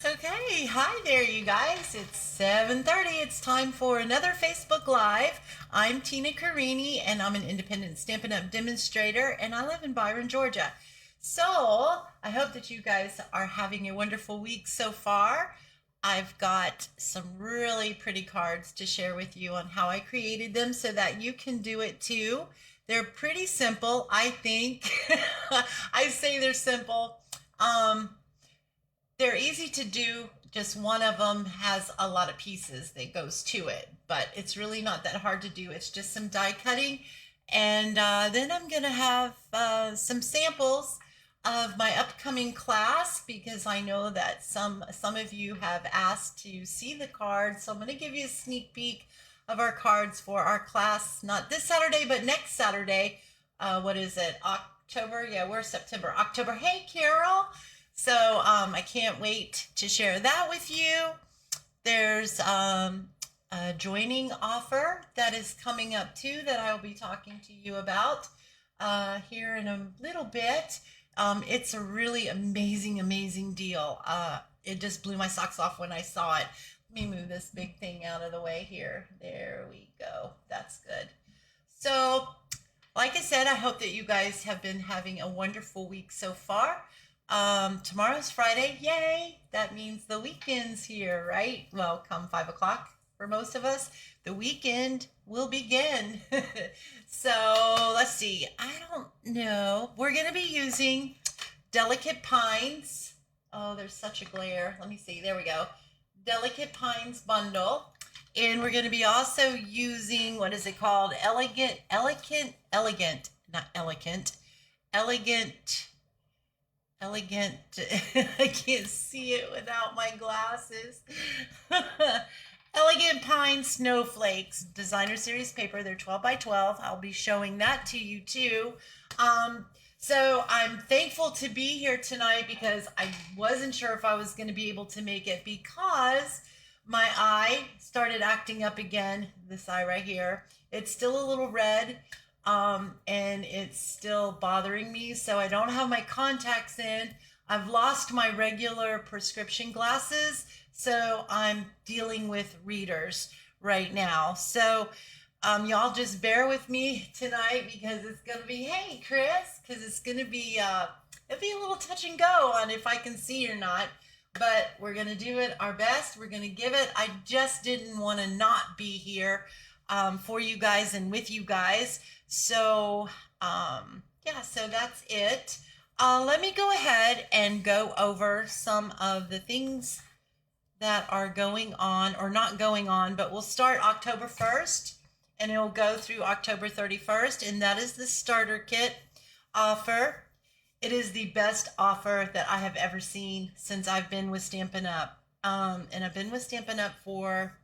Okay, hi there, you guys. It's 7:30. It's time for another Facebook Live. I'm Tina Carini, and I'm an independent Stampin' Up! Demonstrator, and I live in Byron, Georgia. So, I hope that you guys are having a wonderful week so far. I've got some really pretty cards to share with you on how I created them so that you can do it too. They're pretty simple, I think. I say they're simple. Um, they're easy to do. Just one of them has a lot of pieces that goes to it, but it's really not that hard to do. It's just some die cutting. And then I'm going to have some samples of my upcoming class because I know that some of you have asked to see the cards. So I'm going to give you a sneak peek of our cards for our class, not this Saturday, but next Saturday. What is it? October? Yeah, we're September. October. Hey, Carol. So I can't wait to share that with you. There's a joining offer that is coming up too that I will be talking to you about here in a little bit. It's a really amazing, amazing deal. It just blew my socks off when I saw it. Let me move this big thing out of the way here. There we go. That's good. So, like I said, I hope that you guys have been having a wonderful week so far. Tomorrow's Friday. Yay! That means the weekend's here, right? Well, come 5 o'clock for most of us, the weekend will begin. So let's see. I don't know. We're going to be using Delicate Pines. Oh, there's such a glare. Let me see. There we go. Delicate Pines bundle. And we're going to be also using, what is it called? Not elegant, elegant elegant. I can't see it without my glasses. Elegant Pine Snowflakes designer series paper. They're 12 by 12. I'll be showing that to you too. So I'm thankful to be here tonight because I wasn't sure if I was going to be able to make it because my eye started acting up again. This eye right here. It's still a little red. And it's still bothering me. So I don't have my contacts in. I've lost my regular prescription glasses. So I'm dealing with readers right now. So y'all just bear with me tonight because it's going to be, hey, Chris, because it's going to be, it'll be a little touch and go on if I can see or not. But we're going to do it our best. We're going to give it. I just didn't want to not be here for you guys and with you guys. So, yeah, so that's it. Let me go ahead and go over some of the things that are going on or not going on, but we'll start October 1st and it'll go through October 31st, and that is the starter kit offer. It is the best offer that I have ever seen since I've been with Stampin' Up. And I've been with Stampin' Up for,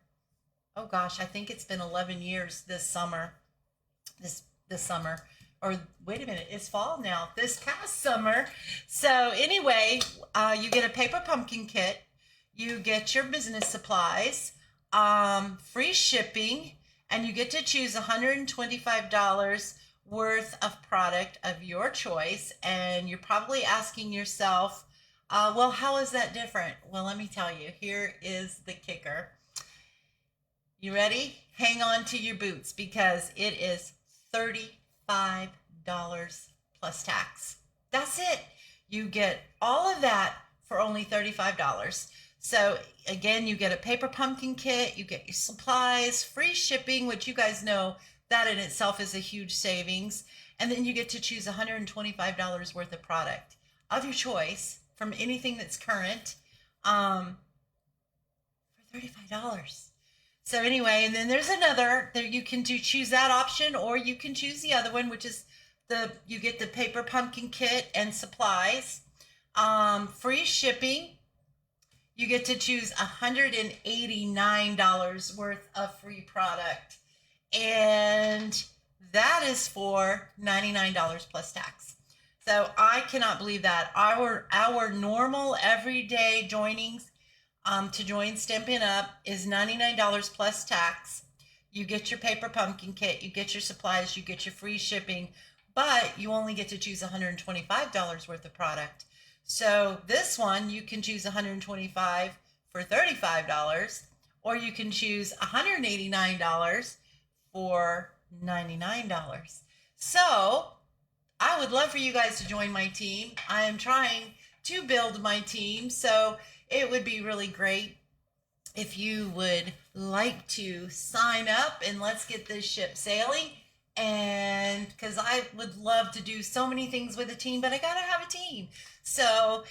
oh gosh, I think it's been 11 years this summer. This summer, or wait a minute, it's fall now, this past summer. So anyway, you get a paper pumpkin kit, you get your business supplies, free shipping, and you get to choose $125 worth of product of your choice. And you're probably asking yourself, well, how is that different? Well, let me tell you, here is the kicker. You ready? Hang on to your boots because it is $35 plus tax. That's it. You get all of that for only $35. So again, you get a paper pumpkin kit, you get your supplies, free shipping, which you guys know that in itself is a huge savings. And then you get to choose $125 worth of product of your choice from anything that's current for $35. So anyway, and then there's another that you can choose that option, or you can choose the other one, which is you get the paper pumpkin kit and supplies, free shipping. You get to choose $189 worth of free product, and that is for $99 plus tax. So I cannot believe that our normal everyday joinings to join Stampin' Up is $99 plus tax. You get your paper pumpkin kit, you get your supplies, you get your free shipping, but you only get to choose $125 worth of product. So this one, you can choose 125 for $35, or you can choose $189 for $99. So I would love for you guys to join my team. I am trying to build my team, so it would be really great if you would like to sign up, and let's get this ship sailing. And because I would love to do so many things with a team, but I gotta have a team. So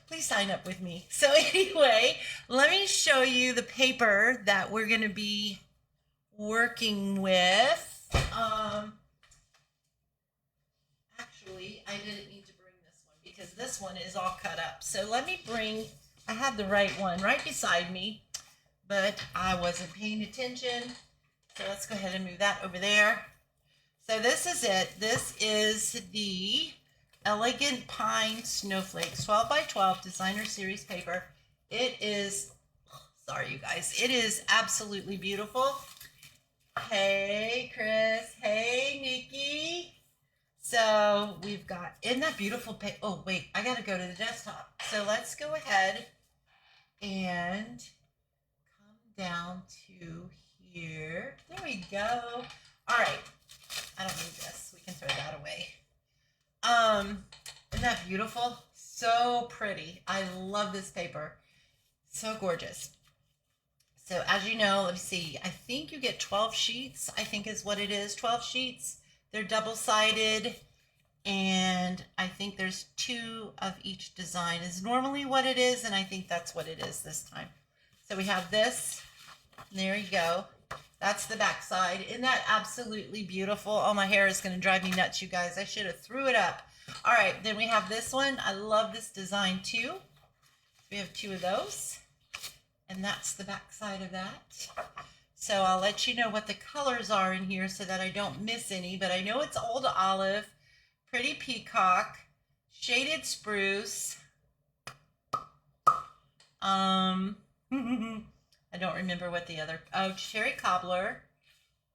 please sign up with me. So anyway, let me show you the paper that we're gonna be working with. Actually, I didn't need to bring this one because this one is all cut up. So let me bring, I had the right one right beside me, but I wasn't paying attention. So let's go ahead and move that over there. So this is it. This is the Elegant Pine Snowflakes 12 by 12 designer series paper. It is, sorry you guys, it is absolutely beautiful. Hey Chris, hey Nikki. So we've got, isn't that beautiful? Oh wait, I gotta go to the desktop. So let's go ahead and come down to here. There we go. All right, I don't need this. We can throw that away. Isn't that beautiful? So pretty. I love this paper. So gorgeous. So as you know, let me see, I think you get 12 sheets, I think is what it is, 12 sheets. They're double-sided, and I think there's 2 of each design is normally what it is, and I think that's what it is this time. So we have this, there you go. That's the back side. Isn't that absolutely beautiful? Oh, my hair is going to drive me nuts, you guys. I should have threw it up. All right, then we have this one. I love this design too. We have 2 of those. And that's the back side of that. So I'll let you know what the colors are in here so that I don't miss any. But I know it's Old Olive, Pretty Peacock, Shaded Spruce. I don't remember what the other, oh, Cherry Cobbler.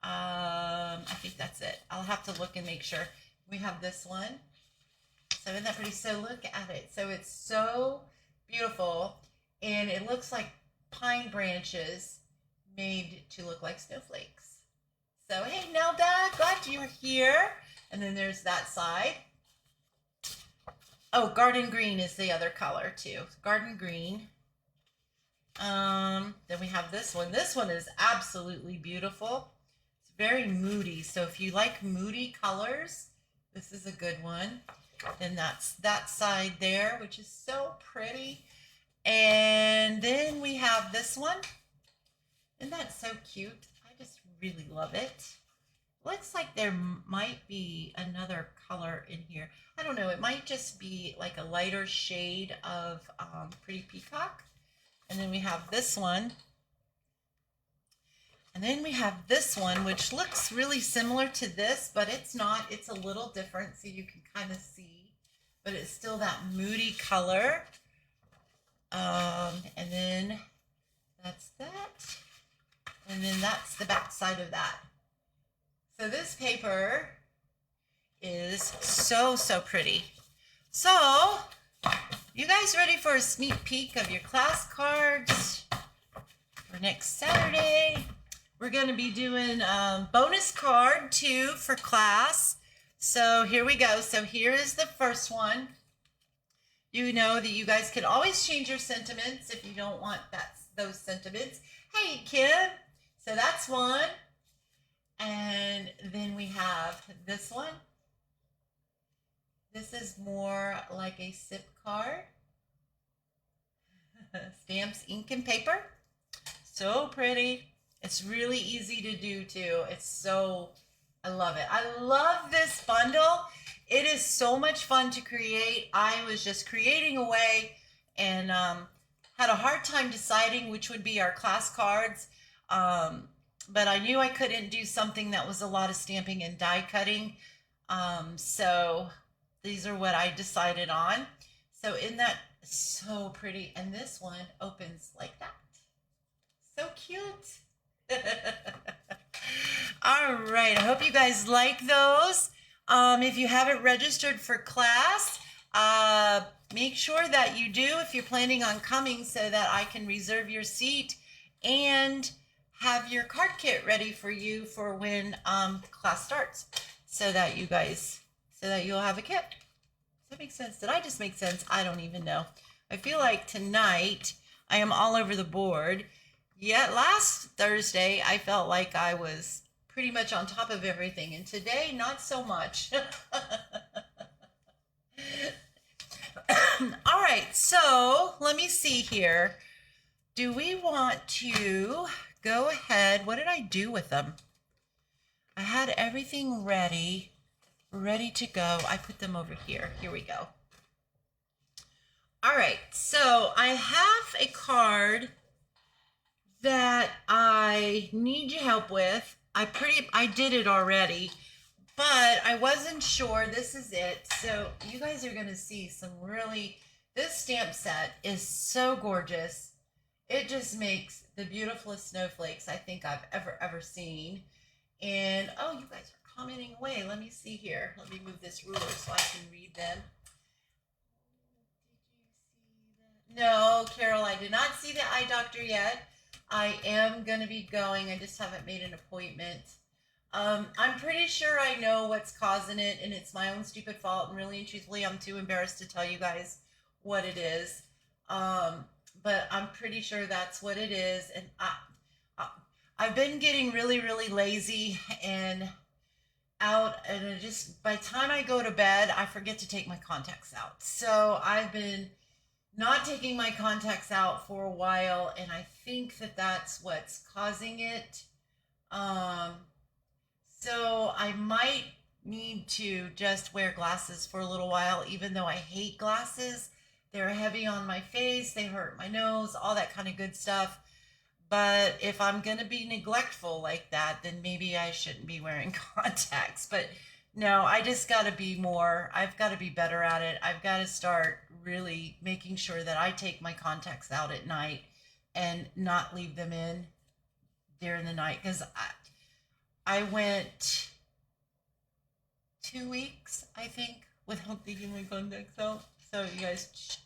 I think that's it. I'll have to look and make sure. We have this one. So isn't that pretty? So look at it. So it's so beautiful. And it looks like pine branches made to look like snowflakes. So hey Nelda, glad you're here. And then there's that side. Oh, garden green is the other color too. Garden green. Then we have this one. This one is absolutely beautiful. It's very moody. So if you like moody colors, this is a good one. Then that's that side there, which is so pretty. And then we have this one. Isn't that so cute? I just really love it. Looks like there might be another color in here. I don't know. It might just be like a lighter shade of Pretty Peacock. And then we have this one. And then we have this one, which looks really similar to this, but it's not. It's a little different, so you can kind of see. But it's still that moody color. And then that's that. And then that's the back side of that. So this paper is so, so pretty. So, you guys ready for a sneak peek of your class cards for next Saturday? We're going to be doing bonus card 2 for class. So here we go. So here is the first one. You know that you guys can always change your sentiments if you don't want those sentiments. Hey, Kim. So that's one. And then we have this one. This is more like a SIP card. Stamps, ink, and paper. So pretty. It's really easy to do too. It's so, I love it. I love this bundle. It is so much fun to create. I was just creating away and had a hard time deciding which would be our class cards. But I knew I couldn't do something that was a lot of stamping and die cutting. So these are what I decided on. So isn't that so pretty? And this one opens like that. So cute. All right. I hope you guys like those. If you haven't registered for class, Make sure that you do if you're planning on coming so that I can reserve your seat and have your card kit ready for you for when class starts so that you'll have a kit. Does that make sense? Did I just make sense? I don't even know. I feel like tonight I am all over the board. Yet last Thursday I felt like I was pretty much on top of everything, and today not so much. All right, so let me see here. Do we want to go ahead? What did I do with them? I had everything ready to go. I put them over here. Here we go. All right, so I have a card that I need your help with. I did it already, but I wasn't sure. This is it. So you guys are going to see some really, this stamp set is so gorgeous. It just makes the beautifulest snowflakes I think I've ever seen. And, oh, you guys are commenting away. Let me see here. Let me move this ruler so I can read them. No, Carol, I did not see the eye doctor yet. I am going to be going. I just haven't made an appointment. I'm pretty sure I know what's causing it, and it's my own stupid fault. And really and truthfully, I'm too embarrassed to tell you guys what it is. But I'm pretty sure that's what it is. And I've been getting really, really lazy and out. And just by the time I go to bed, I forget to take my contacts out. So I've been not taking my contacts out for a while, and I think that that's what's causing it. So I might need to just wear glasses for a little while, even though I hate glasses. They're heavy on my face, they hurt my nose, all that kind of good stuff. But if I'm going to be neglectful like that, then maybe I shouldn't be wearing contacts. But no, I just got to be more, I've got to be better at it. I've got to start really making sure that I take my contacts out at night and not leave them in during the night. Because I went 2 weeks, I think, without taking my contacts out. So you guys,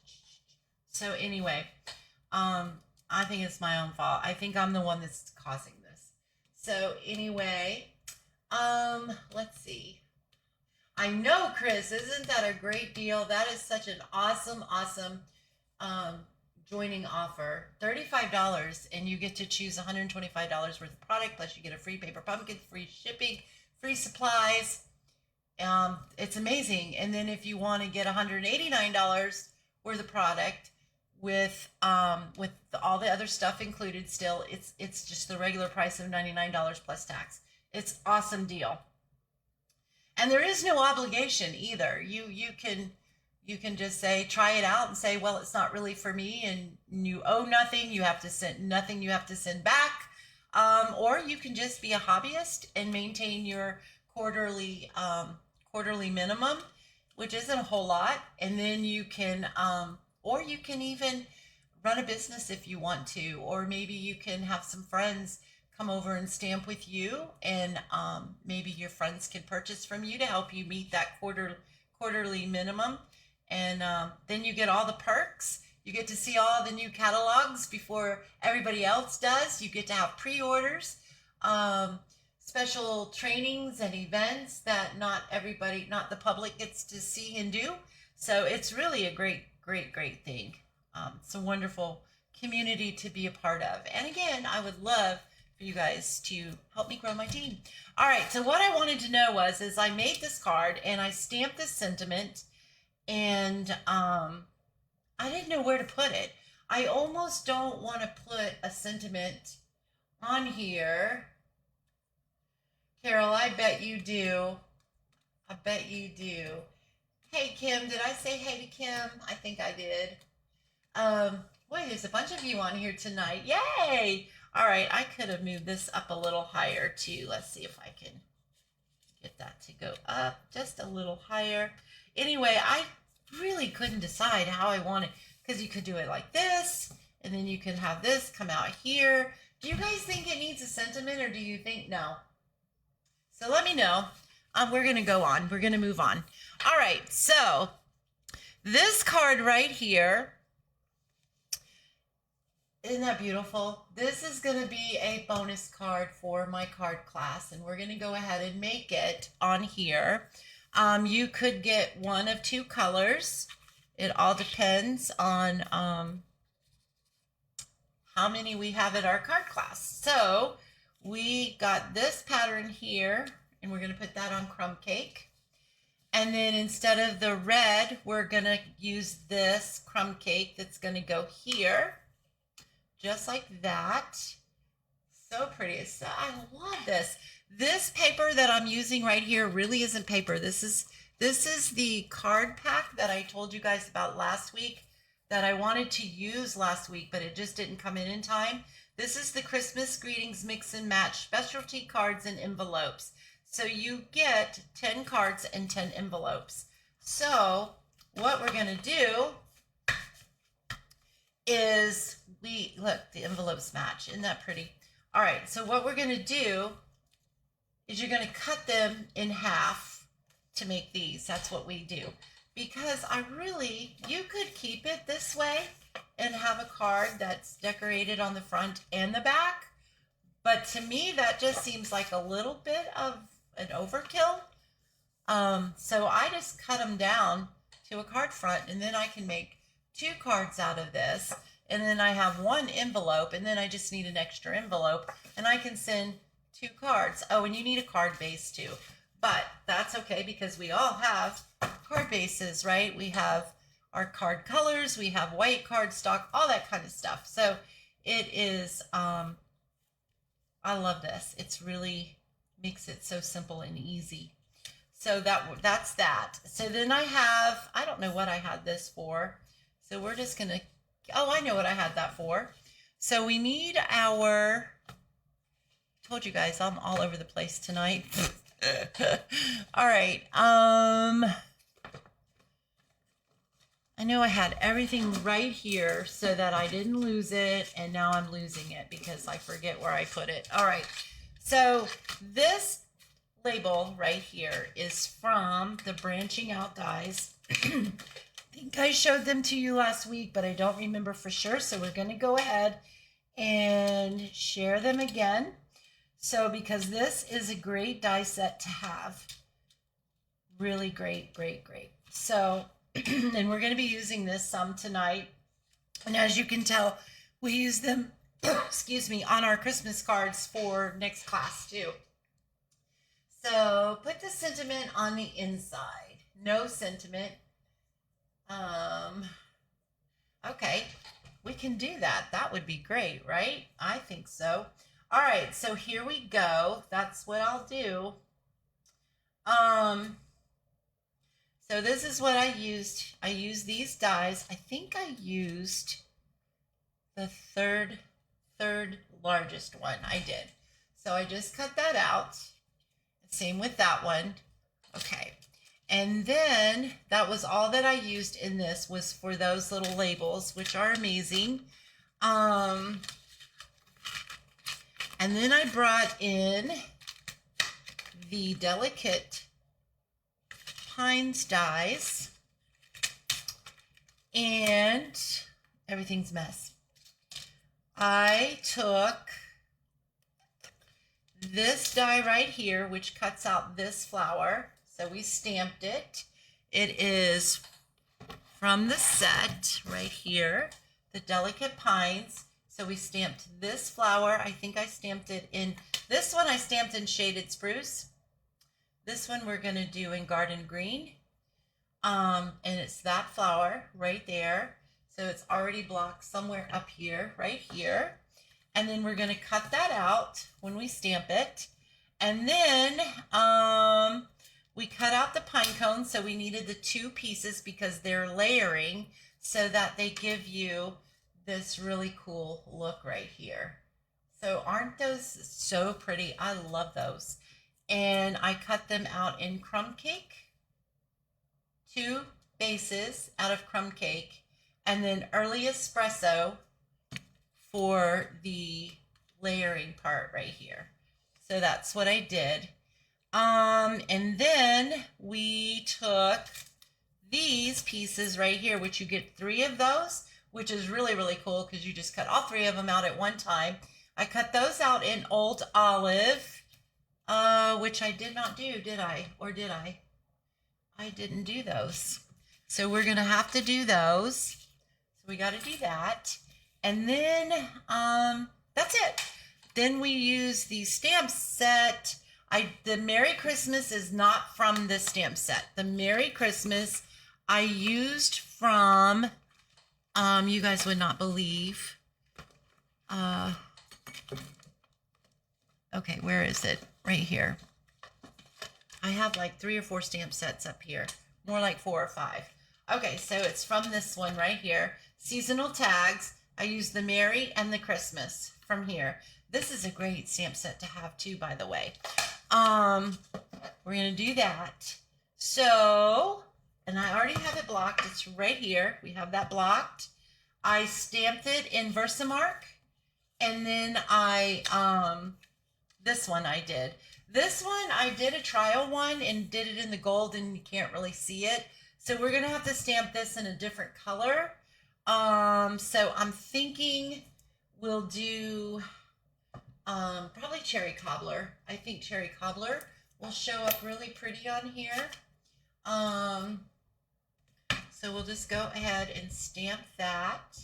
so anyway, I think it's my own fault. I think I'm the one that's causing this. So anyway, let's see. I know, Chris, isn't that a great deal? That is such an awesome joining offer. $35, and you get to choose $125 worth of product, plus you get a free paper pumpkin, free shipping, free supplies. It's amazing. And then if you want to get $189 worth of product with all the other stuff included, still it's just the regular price of $99 plus tax. It's awesome deal. And there is no obligation either. You can just say, try it out and say, well, it's not really for me, and you owe nothing. You have to send nothing. You have to send back. Or you can just be a hobbyist and maintain your quarterly minimum, which isn't a whole lot. And then you can, or you can even run a business if you want to, or maybe you can have some friends come over and stamp with you, and maybe your friends can purchase from you to help you meet that quarterly minimum. And then you get all the perks. You get to see all the new catalogs before everybody else does. You get to have pre-orders, special trainings and events that not the public gets to see and do. So it's really a great thing. It's a wonderful community to be a part of. And again, I would love for you guys to help me grow my team. All right, so what I wanted to know is I made this card and I stamped this sentiment, and I didn't know where to put it. I almost don't want to put a sentiment on here. Carol, I bet you do. I bet you do. Hey, Kim, did I say hey to Kim? I think I did. Boy, there's a bunch of you on here tonight. Yay! All right, I could have moved this up a little higher too. Let's see if I can get that to go up just a little higher. Anyway, I really couldn't decide how I want it, because you could do it like this, and then you could have this come out here. Do you guys think it needs a sentiment, or do you think no? So let me know. We're going to go on. We're going to move on. All right, so this card right here, isn't that beautiful? This is going to be a bonus card for my card class, and we're going to go ahead and make it on here. You could get one of two colors. It all depends on how many we have at our card class. So we got this pattern here, and we're going to put that on crumb cake. And then instead of the red, we're going to use this crumb cake that's going to go here. Just like that. So pretty. I love this. This paper that I'm using right here really isn't paper. This is the card pack that I told you guys about last week that I wanted to use last week, but it just didn't come in time. This is the Christmas Greetings Mix and Match specialty cards and envelopes. So you get 10 cards and 10 envelopes. So what we're going to do is look, the envelopes match. Isn't that pretty? All right, so what we're going to do is you're going to cut them in half to make these. That's what we do. Because you could keep it this way and have a card that's decorated on the front and the back. But to me, that just seems like a little bit of an overkill. So I just cut them down to a card front, and then I can make 2 cards out of this. And then I have 1 envelope, and then I just need an extra envelope, and I can send 2 cards. Oh, and you need a card base too. But that's okay because we all have card bases, right? We have our card colors, we have white cardstock, all that kind of stuff. So it is, I love this. It's really makes it so simple and easy. So that's that. So then I don't know what I had this for. So we're just going to, oh, I know what I had that for. So we need I told you guys I'm all over the place tonight. All right. I know I had everything right here so that I didn't lose it, and now I'm losing it because I forget where I put it. All right. So this label right here is from the Branching Out dies. I think I showed them to you last week, but I don't remember for sure. So we're going to go ahead and share them again. So because this is a great die set to have. Really great, great, great. So, and we're going to be using this some tonight. And as you can tell, we use them, excuse me, on our Christmas cards for next class too. So put the sentiment on the inside. No sentiment. Okay, we can do that. That would be great, right? I think so. All right, so here we go. That's what I'll do. So this is what I used. I used these dies. I think I used the third largest one. I did. So I just cut that out. Same with that one. Okay. And then that was all that I used in this was for those little labels, which are amazing. And then I brought in the Delicate Pines dies, and everything's a mess. I took this die right here, which cuts out this flower. So we stamped it. It is from the set right here, the Delicate Pines. So we stamped this flower. I think I stamped it in, this one I stamped in Shaded Spruce. This one we're going to do in Garden Green. And it's that flower right there. So it's already blocked somewhere up here, right here. And then we're going to cut that out when we stamp it. And then we cut out the pine cones. So we needed the 2 pieces because they're layering so that they give you this really cool look right here. So aren't those so pretty? I love those. And I cut them out in crumb cake, 2 bases out of crumb cake, and then early espresso for the layering part right here. So that's what I did. And then we took these pieces right here, which you get 3 of those, which is really, really cool because you just cut all 3 of them out at one time. I cut those out in Old Olive, which I did not do, did I? Or did I? I didn't do those. So we're going to have to do those. So we got to do that. And then that's it. Then we use the stamp set. The Merry Christmas is not from the stamp set. The Merry Christmas I used from, you guys would not believe. Okay, where is it? Right here. I have like 3 or 4 stamp sets up here. More like 4 or 5. Okay, so it's from this one right here. Seasonal tags. I use the Merry and the Christmas from here. This is a great stamp set to have too, by the way. We're going to do that. So, and I already have it blocked. It's right here. We have that blocked. I stamped it in Versamark. And then this one I did. This one I did a trial one and did it in the gold and you can't really see it. So we're going to have to stamp this in a different color. So I'm thinking we'll do probably Cherry Cobbler. I think Cherry Cobbler will show up really pretty on here. So we'll just go ahead and stamp that.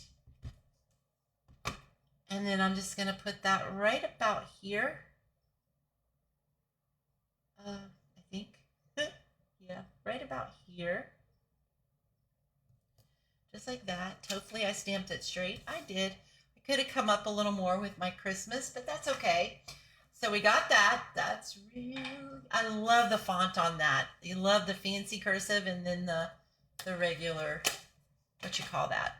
And then I'm just going to put that right about here. I think. Yeah, right about here. Just like that. Hopefully I stamped it straight. I did. I could have come up a little more with my Christmas, but that's okay. So we got that. That's really, I love the font on that. You love the fancy cursive and then the regular, what you call that.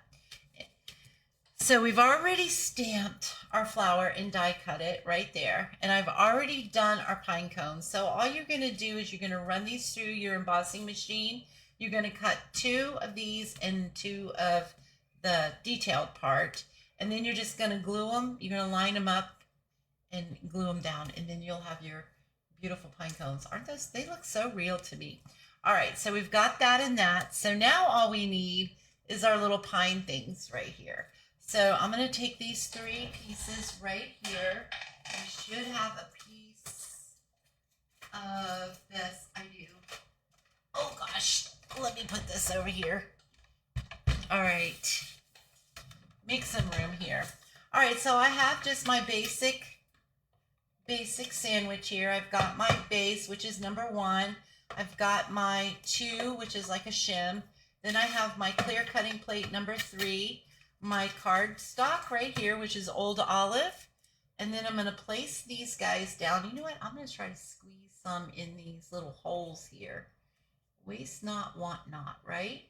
So we've already stamped our flower and die cut it right there. And I've already done our pine cones. So all you're going to do is you're going to run these through your embossing machine. You're going to cut 2 of these and 2 of the detailed part. And then you're just going to glue them. You're going to line them up and glue them down. And then you'll have your beautiful pine cones. Aren't those? They look so real to me. All right. So we've got that and that. So now all we need is our little pine things right here. So I'm going to take these 3 pieces right here. I should have a piece of this. I do. Oh gosh, let me put this over here. All right, make some room here. All right, so I have just my basic sandwich here. I've got my base, which is number 1. I've got my 2, which is like a shim. Then I have my clear cutting plate number 3. My cardstock right here, which is Old Olive. And then I'm going to place these guys down. You know what? I'm going to try to squeeze some in these little holes here. Waste not, want not, right?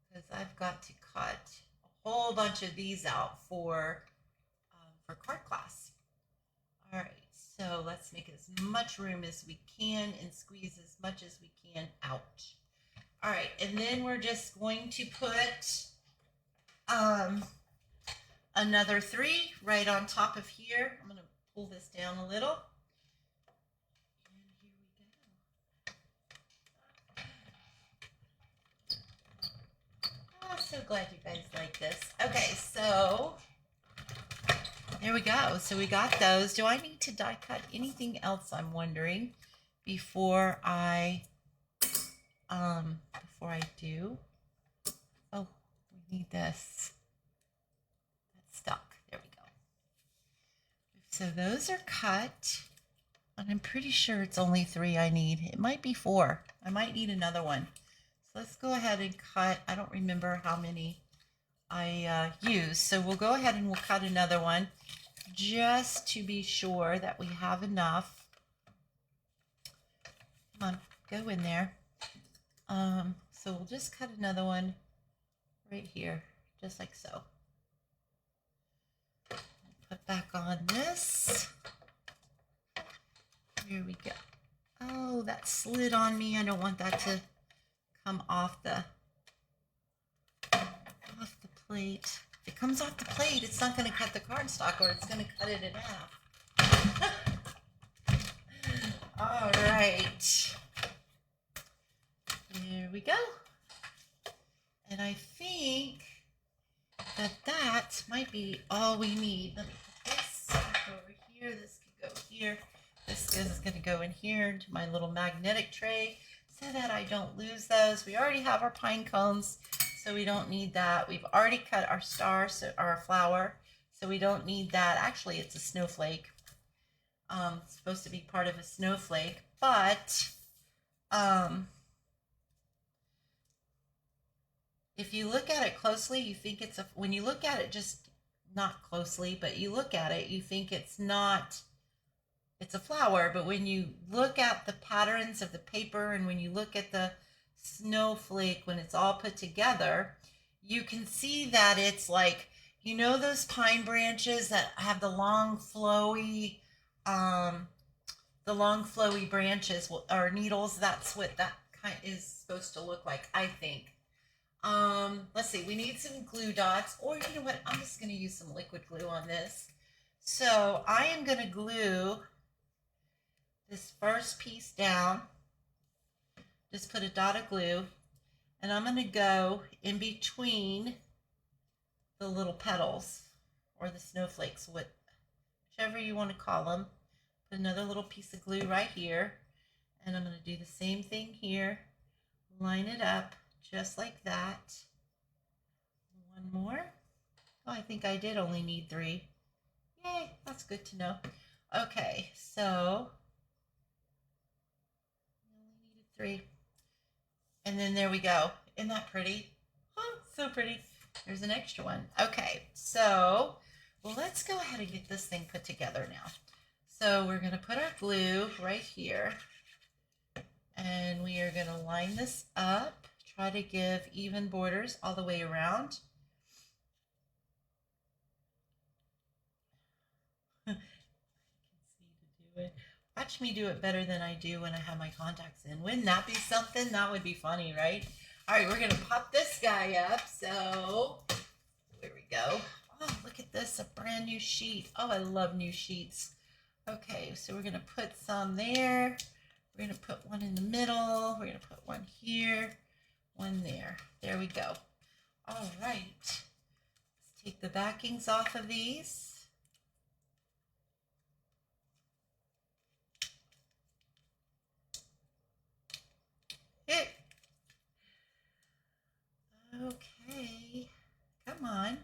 Because I've got to cut a whole bunch of these out for card class. All right, so let's make as much room as we can and squeeze as much as we can out. All right, and then we're just going to put another 3 right on top of here. I'm going to pull this down a little. And here we go. Oh, so glad you guys like this. Okay, so there we go. So we got those. Do I need to die cut anything else, I'm wondering, before I do? Oh, we need this. That's stuck. There we go. So those are cut. And I'm pretty sure it's only 3 I need. It might be 4. I might need another one. So let's go ahead and cut. I don't remember how many I used. So we'll go ahead and we'll cut another one just to be sure that we have enough. Come on, go in there. So we'll just cut another one right here, just like so. Put back on this. Here we go. Oh, that slid on me. I don't want that to come off the plate. If it comes off the plate, it's not going to cut the cardstock, or it's going to cut it in half. All right. There we go. And I think that that might be all we need. Let me put this over here. This can go here. This is going to go in here into my little magnetic tray so that I don't lose those. We already have our pine cones, so we don't need that. We've already cut our star, so our flower, so we don't need that. Actually, it's a snowflake. It's supposed to be part of a snowflake, but if you look at it closely, you think it's a, when you look at it just not closely, but you look at it, you think it's not, it's a flower, but when you look at the patterns of the paper and when you look at the snowflake, when it's all put together, you can see that it's like, you know, those pine branches that have the long flowy branches or needles. That's what that kind is supposed to look like, I think. Let's see, we need some glue dots, or you know what, I'm just going to use some liquid glue on this. So I am going to glue this first piece down, just put a dot of glue, and I'm going to go in between the little petals or the snowflakes, whichever you want to call them. Put another little piece of glue right here, and I'm going to do the same thing here, line it up just like that. One more. Oh, I think I did only need 3. Yay, that's good to know. Okay, so I only needed 3. And then there we go. Isn't that pretty? Oh, so pretty. There's an extra one. Okay, so well, let's go ahead and get this thing put together now. So we're going to put our glue right here, and we are going to line this up. Try to give even borders all the way around. Watch me do it better than I do when I have my contacts in. Wouldn't that be something? That would be funny, right? All right, we're going to pop this guy up. So there we go. Oh, look at this, a brand new sheet. Oh, I love new sheets. Okay, so we're going to put some there. We're going to put one in the middle. We're going to put one here, one there. There we go. All right. Let's take the backings off of these. Okay, come on.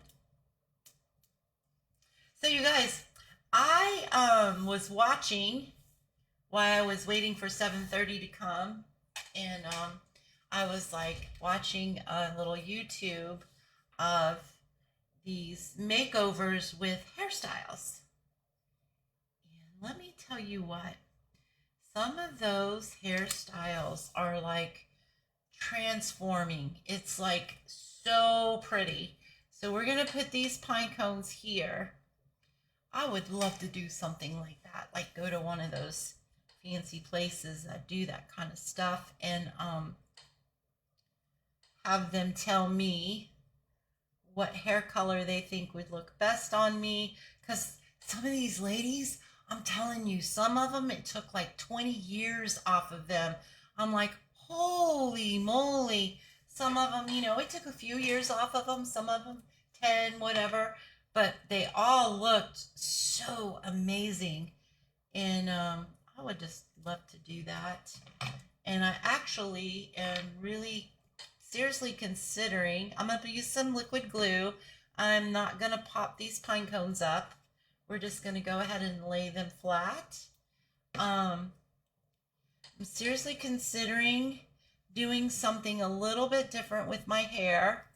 So you guys, I was watching while I was waiting for 7:30 to come, and I was like watching a little YouTube of these makeovers with hairstyles. And let me tell you what, some of those hairstyles are like transforming. It's like so pretty. So we're going to put these pine cones here. I would love to do something like that, like go to one of those fancy places that do that kind of stuff and have them tell me what hair color they think would look best on me. Because some of these ladies, I'm telling you, some of them, it took like 20 years off of them. I'm like, holy moly. Some of them, you know, it took a few years off of them, some of them 10, whatever, but they all looked so amazing. And I would just love to do that. And I actually am really seriously considering, I'm going to use some liquid glue. I'm not going to pop these pine cones up. We're just going to go ahead and lay them flat. I'm seriously considering doing something a little bit different with my hair.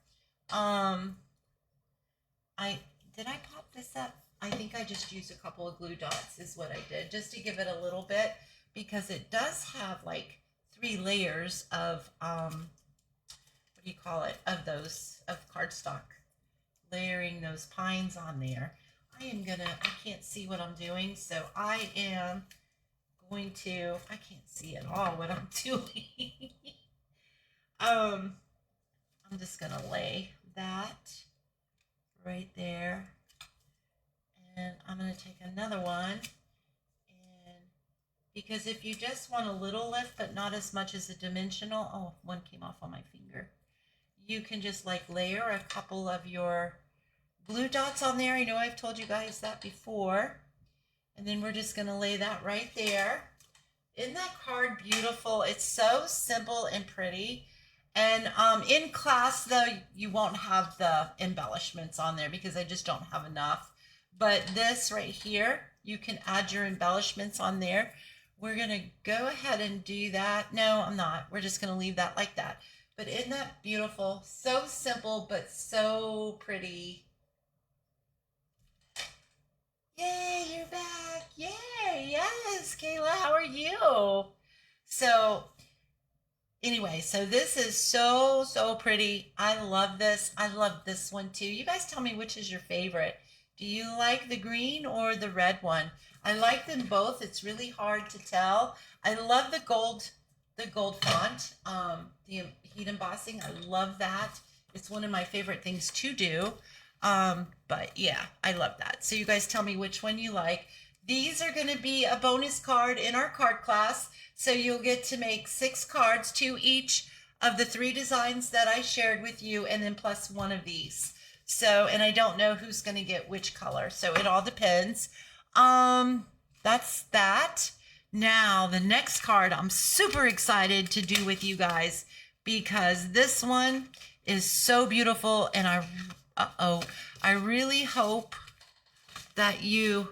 Did I pop this up? I think I just used a couple of glue dots is what I did, just to give it a little bit, because it does have like 3 layers of what do you call it, of cardstock, layering those pines on there. I can't see what I'm doing, so I am going to, I can't see at all what I'm doing. I'm just gonna lay that right there, and I'm gonna take another one and because if you just want a little lift but not as much as a dimensional, oh, one came off on my finger. You can just like layer a couple of your glue dots on there. I know I've told you guys that before. And then we're just going to lay that right there. Isn't that card beautiful? It's so simple and pretty. And in class, though, you won't have the embellishments on there because I just don't have enough. But this right here, you can add your embellishments on there. We're going to go ahead and do that. No, I'm not. We're just going to leave that like that. But isn't that beautiful? So simple, but so pretty. Yay, you're back. Yay, yes, Kayla, how are you? So anyway, so this is so, so pretty. I love this. I love this one too. You guys tell me which is your favorite. Do you like the green or the red one? I like them both. It's really hard to tell. I love the gold font, the heat embossing. I love that. It's one of my favorite things to do. But yeah, I love that. So you guys tell me which one you like. These are going to be a bonus card in our card class. So you'll get to make 6 cards, 2 each of the 3 designs that I shared with you, and then plus 1 of these. So, and I don't know who's going to get which color. So it all depends. That's that. Now, the next card I'm super excited to do with you guys because this one is so beautiful, and I really hope that you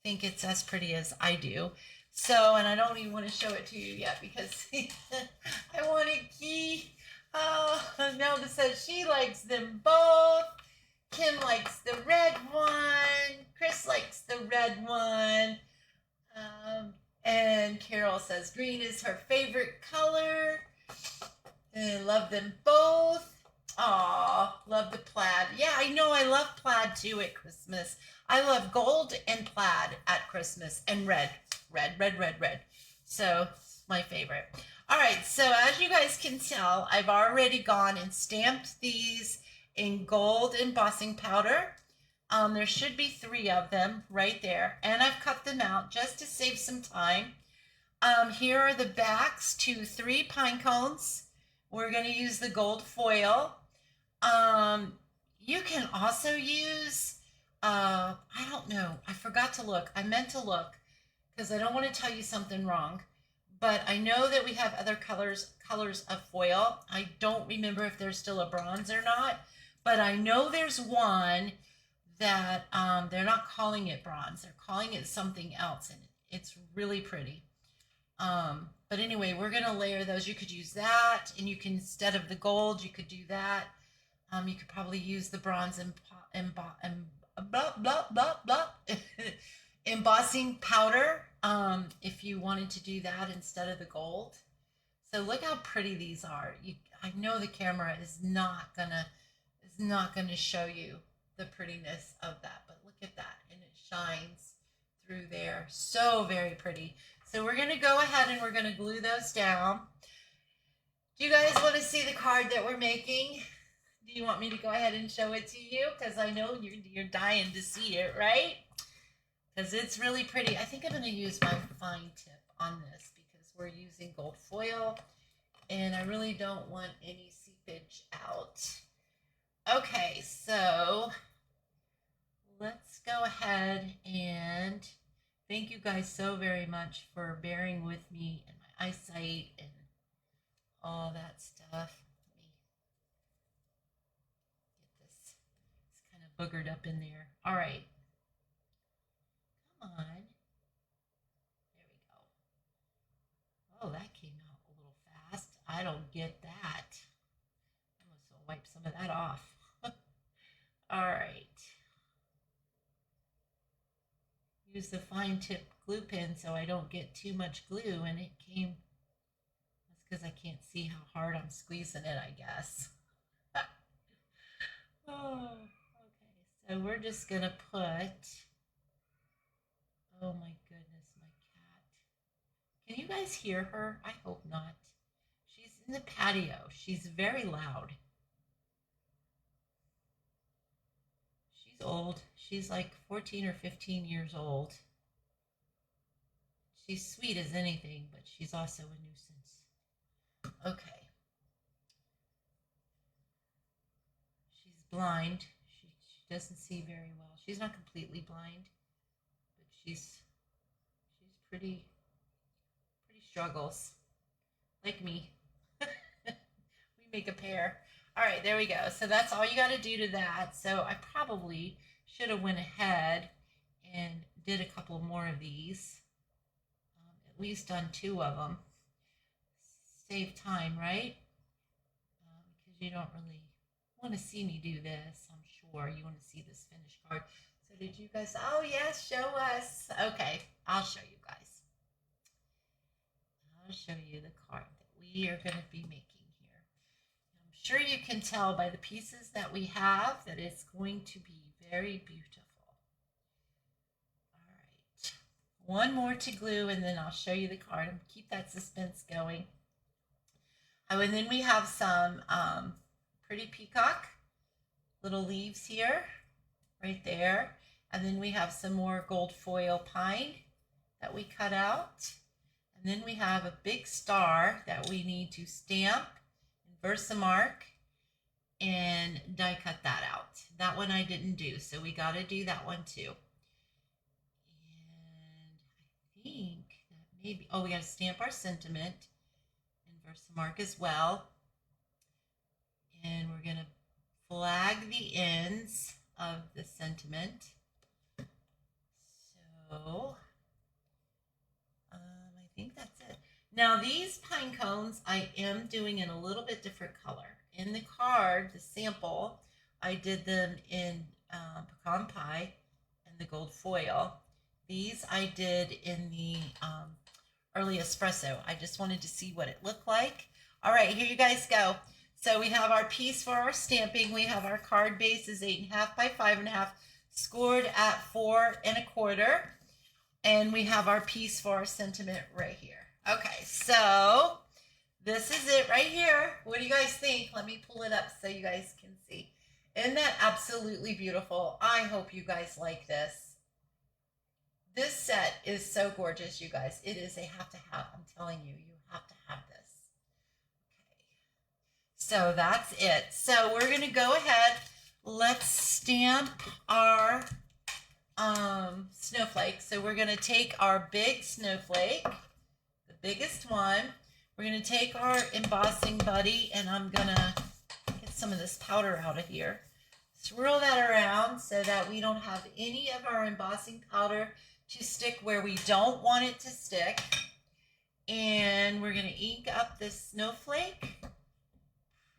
think it's as pretty as I do. So, and I don't even want to show it to you yet because I want to keep. Oh, Nelda says she likes them both. Kim likes the red one. Chris likes the red one. And Carol says green is her favorite color. And I love them both. Aw, love the plaid. Yeah, I know I love plaid too at Christmas. I love gold and plaid at Christmas and red. So, my favorite. All right, so as you guys can tell, I've already gone and stamped these in gold embossing powder. There should be 3 of them right there, and I've cut them out just to save some time. Here are the backs to 3 pine cones. We're going to use the gold foil. You can also use, I don't know, I forgot to look. I meant to look because I don't want to tell you something wrong. But I know that we have other colors of foil. I don't remember if there's still a bronze or not, but I know there's one that they're not calling it bronze. They're calling it something else, and it's really pretty. But anyway, we're going to layer those. You could use that, and you can, instead of the gold, you could do that. You could probably use the bronze embossing powder if you wanted to do that instead of the gold. So look how pretty these are. I know the camera is not gonna show you the prettiness of that, but look at that, and it shines through there. So very pretty. So we're gonna go ahead and we're gonna glue those down. Do you guys want to see the card that we're making? Do you want me to go ahead and show it to you? Because I know you're dying to see it, right? Because it's really pretty. I think I'm going to use my fine tip on this because we're using gold foil, and I really don't want any seepage out. Okay, so let's go ahead and thank you guys so very much for bearing with me and my eyesight and all that stuff. Boogered up in there. All right. Come on. There we go. Oh, that came out a little fast. I don't get that. I must wipe some of that off. All right. Use the fine tip glue pen so I don't get too much glue, and it came. That's because I can't see how hard I'm squeezing it, I guess. Oh. So we're just going to put, oh my goodness, my cat. Can you guys hear her? I hope not. She's in the patio. She's very loud. She's old. She's like 14 or 15 years old. She's sweet as anything, but she's also a nuisance. Okay. She's blind. She doesn't see very well. She's not completely blind, but she's pretty struggles. Like me. We make a pair. All right, there we go. So that's all you got to do to that. So I probably should have went ahead and did a couple more of these. At least done 2 of them. Save time, right? Because you don't really want to see me do this. I'm sure you want to see this finished card. So did you guys? Oh yes, show us. Okay, I'll show you guys. I'll show you the card that we are going to be making here. I'm sure you can tell by the pieces that we have that it's going to be very beautiful. All right, one more to glue and then I'll show you the card and keep that suspense going. Oh, and then we have some pretty peacock little leaves here, right there. And then we have some more gold foil pine that we cut out. And then we have a big star that we need to stamp and Versamark and die cut that out. That one I didn't do, so we got to do that one too. And I think that maybe, oh, we got to stamp our sentiment and Versamark as well. And we're going to flag the ends of the sentiment. So I think that's it. Now these pine cones I am doing in a little bit different color. In the card, the sample, I did them in pecan pie and the gold foil. These I did in the early espresso. I just wanted to see what it looked like. All right, here you guys go. So we have our piece for our stamping. We have our card base is 8.5 by 5.5, scored at 4 1/4. And we have our piece for our sentiment right here. Okay, so this is it right here. What do you guys think? Let me pull it up so you guys can see. Isn't that absolutely beautiful? I hope you guys like this. This set is so gorgeous, you guys. It is a have to have. I'm telling you, you have to have this. So that's it. So we're going to go ahead. Let's stamp our snowflake. So we're going to take our big snowflake, the biggest one. We're going to take our embossing buddy, and I'm going to get some of this powder out of here. Swirl that around so that we don't have any of our embossing powder to stick where we don't want it to stick. And we're going to ink up this snowflake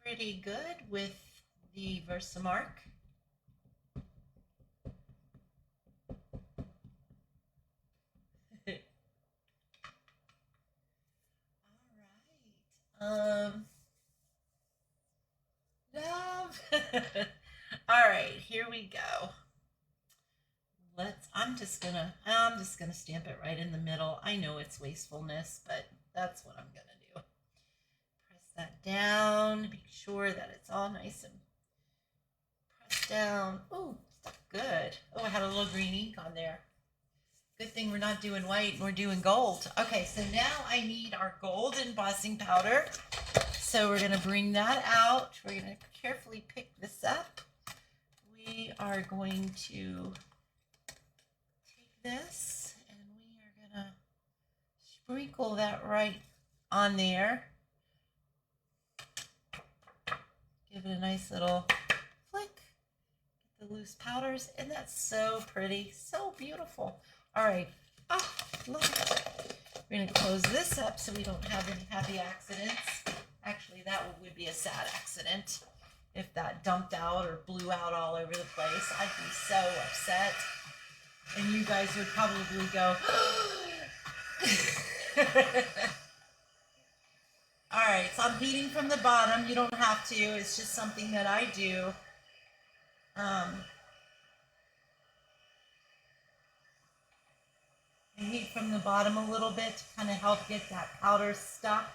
pretty good with the Versamark. Love. All right, here we go. I'm just gonna stamp it right in the middle. I know it's wastefulness, but that's what I'm gonna do. Press that down, make sure that it's all nice and pressed down. Oh, stuck good. Oh, I had a little green ink on there. Good thing we're not doing white and we're doing gold. Okay, so now I need our gold embossing powder. So we're gonna bring that out. We're gonna carefully pick this up. We are going to take this and we are gonna sprinkle that right on there. Give it a nice little flick. Get the loose powders, and that's so pretty, so beautiful. All right, oh, look. We're gonna close this up so we don't have any happy accidents. Actually, that would be a sad accident if that dumped out or blew out all over the place. I'd be so upset. And you guys would probably go, all right, so I'm heating from the bottom. You don't have to. It's just something that I do. I heat from the bottom a little bit to kind of help get that powder stuck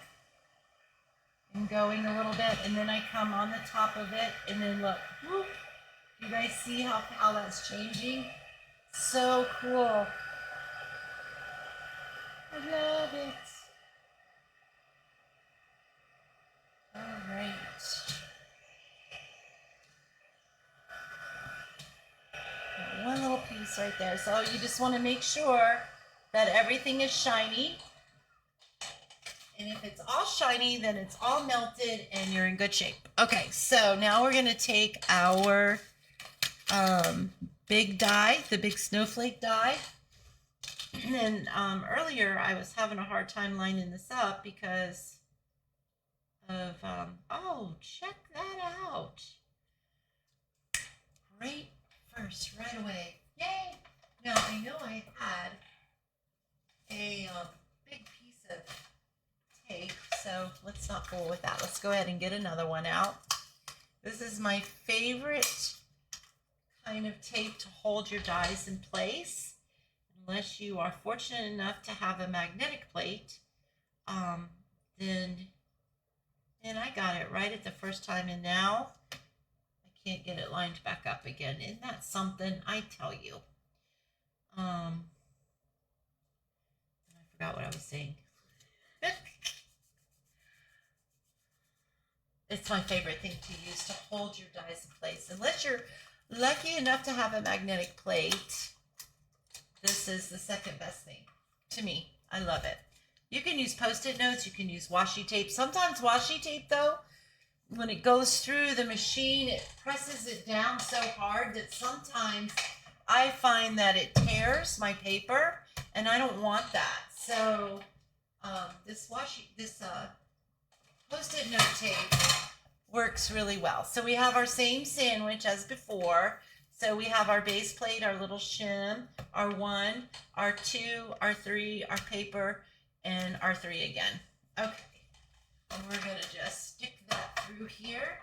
and going a little bit, and then I come on the top of it, and then look, whoop, you guys see how that's changing? So cool. I love it. All right. Got one little piece right there. So you just want to make sure that everything is shiny. And if it's all shiny, then it's all melted and you're in good shape. Okay, so now we're going to take our big die, the big snowflake die. And earlier I was having a hard time lining this up because of, oh, check that out. Great first, right away. Yay! Now, I know I had a big piece of tape, so let's not fool with that. Let's go ahead and get another one out. This is my favorite kind of tape to hold your dies in place, unless you are fortunate enough to have a magnetic plate. Then I got it right at the first time, and now I can't get it lined back up again. Isn't that something? I tell you. I forgot what I was saying. It's my favorite thing to use to hold your dies in place. Unless you're lucky enough to have a magnetic plate, this is the second best thing to me. I love it. You can use Post-it notes. You can use washi tape. Sometimes washi tape, though, when it goes through the machine, it presses it down so hard that sometimes I find that it tears my paper, and I don't want that. So this Post-it note tape works really well. So we have our same sandwich as before. So we have our base plate, our little shim, our 1, our 2, our 3, our paper, and our 3 again. Okay, and we're gonna just stick that through here.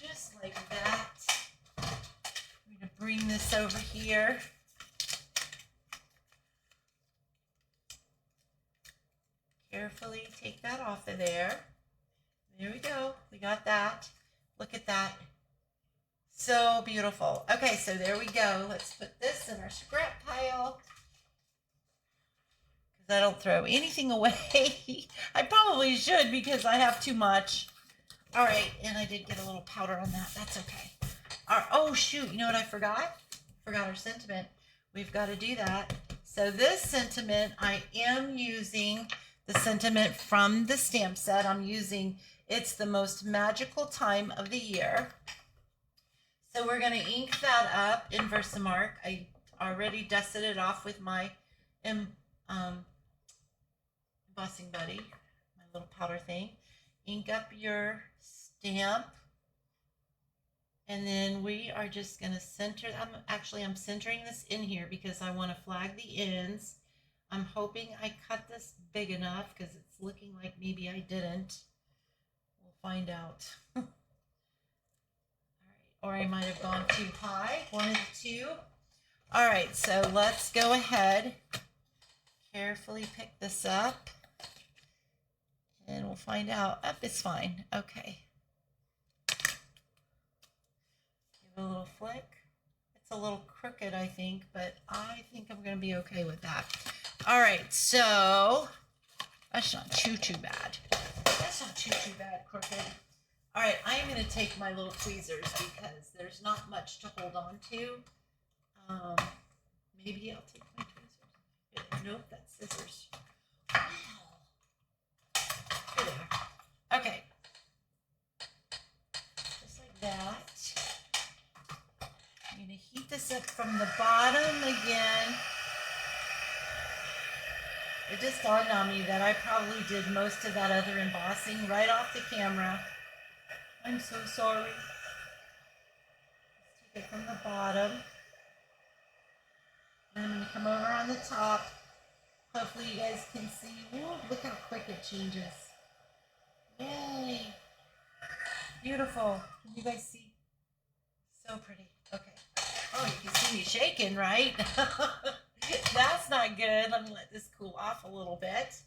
Just like that. I'm gonna bring this over here. Carefully take that off of there. There we go. We got that. Look at that. So beautiful. Okay, so there we go. Let's put this in our scrap pile, because I don't throw anything away. I probably should, because I have too much. All right, and I did get a little powder on that. That's okay. Oh, shoot. You know what I forgot? Forgot our sentiment. We've got to do that. So this sentiment, I am using the sentiment from the stamp set. I'm using It's the Most Magical Time of the Year. So we're going to ink that up in Versamark. I already dusted it off with my embossing buddy, my little powder thing. Ink up your stamp. And then we are just going to center. I'm centering this in here because I want to flag the ends. I'm hoping I cut this big enough, because it's looking like maybe I didn't. We'll find out. All right, or I might have gone too high, one of the two. All right, so let's go ahead, carefully pick this up, and we'll find out. It's fine. Okay. Give it a little flick. It's a little crooked, I think, but I think I'm going to be okay with that. All right, so that's not too bad. That's not too bad, crooked. All right, I am going to take my little tweezers because there's not much to hold on to. Maybe I'll take my tweezers. Nope, that's scissors. Wow. There. Okay. Just like that. I'm going to heat this up from the bottom again. It just dawned on me that I probably did most of that other embossing right off the camera. I'm so sorry. Let's take it from the bottom. And I'm going to come over on the top. Hopefully you guys can see. Whoa, look how quick it changes. Yay. Beautiful. Can you guys see? So pretty. Okay. Oh, you can see me shaking, right? That's not good. Let me let this cool off a little bit.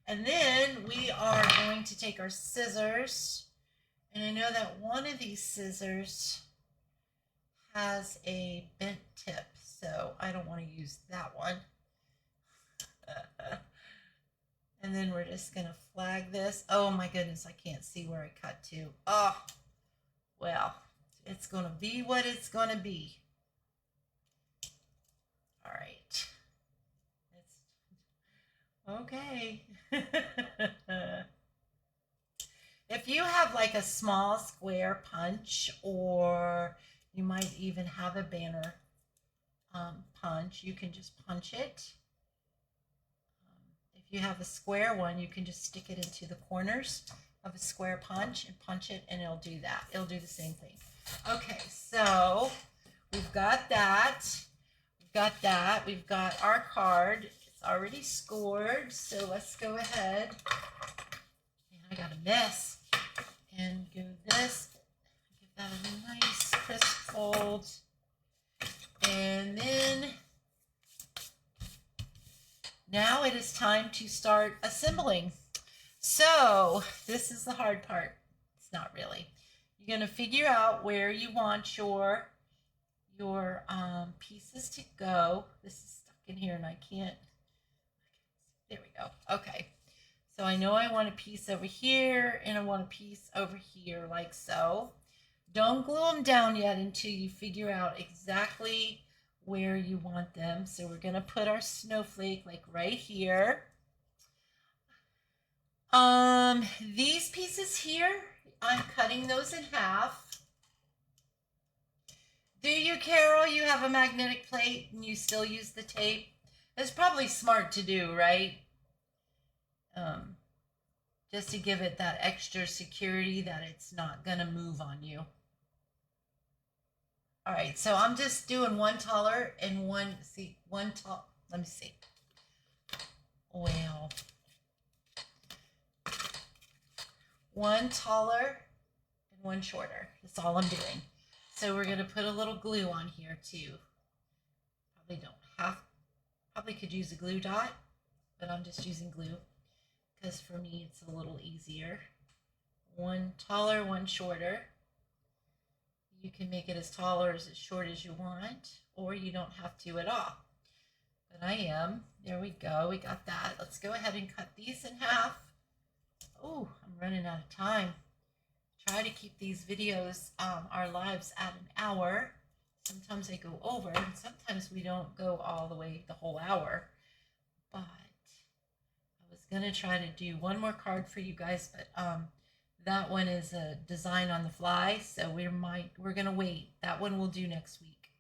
And then we are going to take our scissors. And I know that one of these scissors has a bent tip, so I don't want to use that one. And then we're just going to flag this. Oh my goodness, I can't see where I cut to. Oh, well, it's going to be what it's going to be. All right. Okay. If you have like a small square punch, or you might even have a banner punch, you can just punch it. If you have a square one, you can just stick it into the corners of a square punch and punch it, and it'll do that. It'll do the same thing. Okay, so we've got that. We've got that. We've got our card. It's already scored, so let's go ahead. And I got a mess. And go this. Give that a nice crisp fold. And then now it is time to start assembling. So this is the hard part. It's not really. You're going to figure out where you want your pieces to go. This is stuck in here and I can't. There we go. Okay. So I know I want a piece over here and I want a piece over here like so. Don't glue them down yet until you figure out exactly where you want them. So we're going to put our snowflake like right here. These pieces here, I'm cutting those in half. Do you, Carol? You have a magnetic plate and you still use the tape? It's probably smart to do, right? Just to give it that extra security that it's not going to move on you. All right, so I'm just doing one taller and one tall. Let me see. Well, one taller and one shorter. That's all I'm doing. So we're going to put a little glue on here too. Probably could use a glue dot, but I'm just using glue because for me it's a little easier. One taller, one shorter. You can make it as tall or as short as you want, or you don't have to at all. But I am. There we go. We got that. Let's go ahead and cut these in half. Oh, I'm running out of time. Try to keep these videos, our lives, at an hour. Sometimes they go over, and sometimes we don't go all the way the whole hour. But I was going to try to do one more card for you guys, but that one is a design on the fly, so we're going to wait. That one we'll do next week.